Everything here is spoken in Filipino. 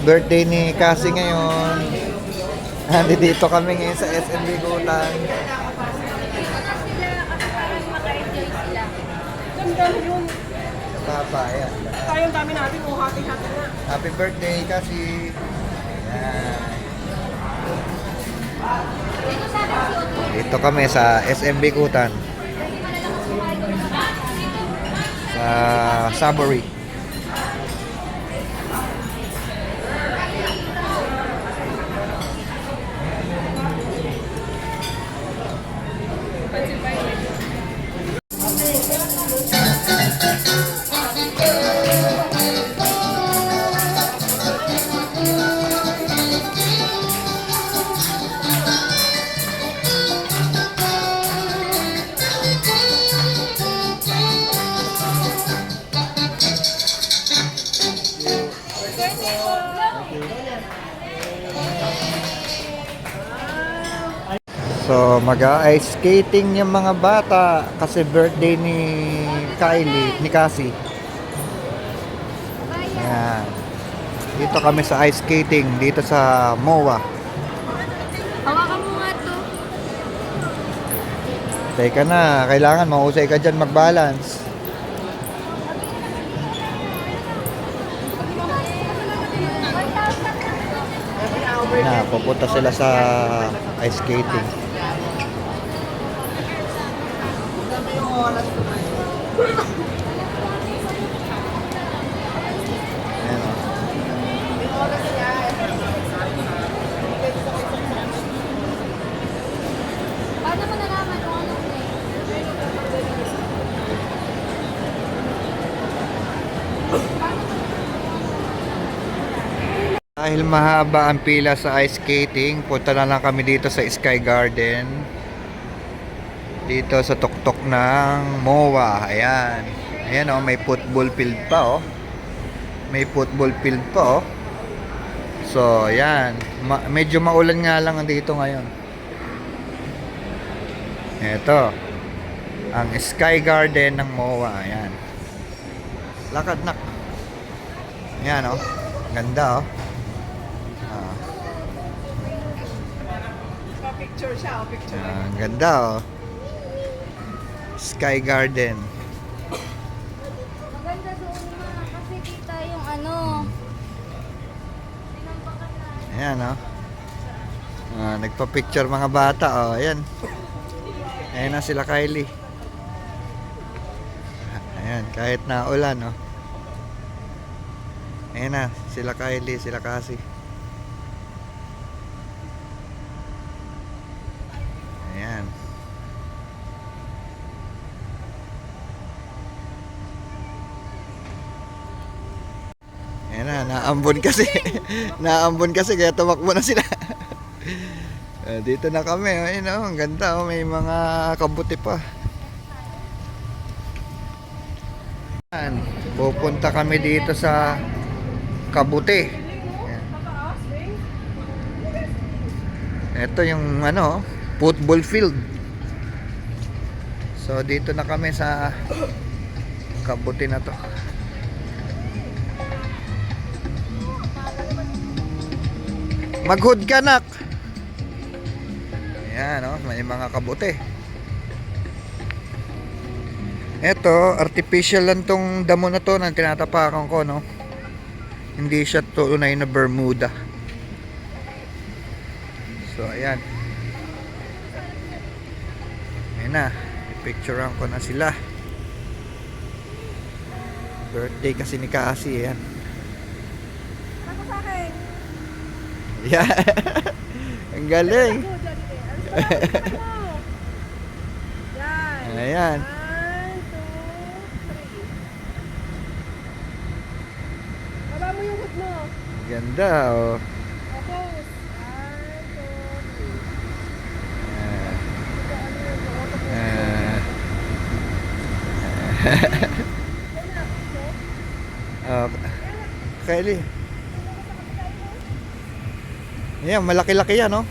birthday ni Cassie ngayon. Dito kami ngayon sa SM Bigutan. Ganda yun. Papa, ayan. Tayong dami natin, hati-hati na. Happy birthday, Cassie. Ayan. Dito kami sa SM Bigutan. Sa Savory. So, mag-ice skating yung mga bata kasi birthday ni Cassie. Ayan. Dito kami sa ice skating, dito sa MOA. Hawakan mo nga to. Teka na, kailangan mahusay ka dyan mag-balance. Na, pupunta sila sa ice skating. Ayan o. Paano mo nalaman kung anong name? Dahil mahaba ang pila sa ice skating, punta na lang kami dito sa Sky Garden. Dito sa tuktok ng MOA. Ayan. Ayan oh, may football field pa oh. May football field pa oh. So, ayan. Medyo maulan nga lang dito ngayon. Ito. Ang Sky Garden ng MOA. Ayan. Lakad na. Ayan oh. Ganda oh. Picture siya, picture. Ang ganda oh. Sky Garden. Maganda doon ma, kasi kita yung ano. Tinampakan na. Ayan oh. Nagpa-picture mga bata oh. Ayan. Ayan na sila Kylie. Ayan, kahit na ulan oh. Ayan na sila Kylie, sila Cassie. Ayan. Ayan na, naambon kasi. Naambon kasi kaya tumakbo na sila. Dito na kami. Ayun oh, ang ganda oh, may mga kabuti pa. Ayan, pupunta kami dito sa Kabuti. Ayan. Ito yung ano, football field. So dito na kami sa Kabuti na to. Mag-hood ka nak. Ayan oh, may mga kabuti. Ito, artificial lang tong damo na to na tinatapakan ko no. Hindi siya tunay na Bermuda. So ayan. Ayan na, picturean ko na sila. Birthday kasi ni Cassie, ayan. Ako sa akin. Yeah. Ang galing. Yan. Ayan. 1, 2, 3. Baba mo yung hood mo. Ganda oh. Focus. 1, 2, 3. Kylie. Ayan, malaki-laki yan, no?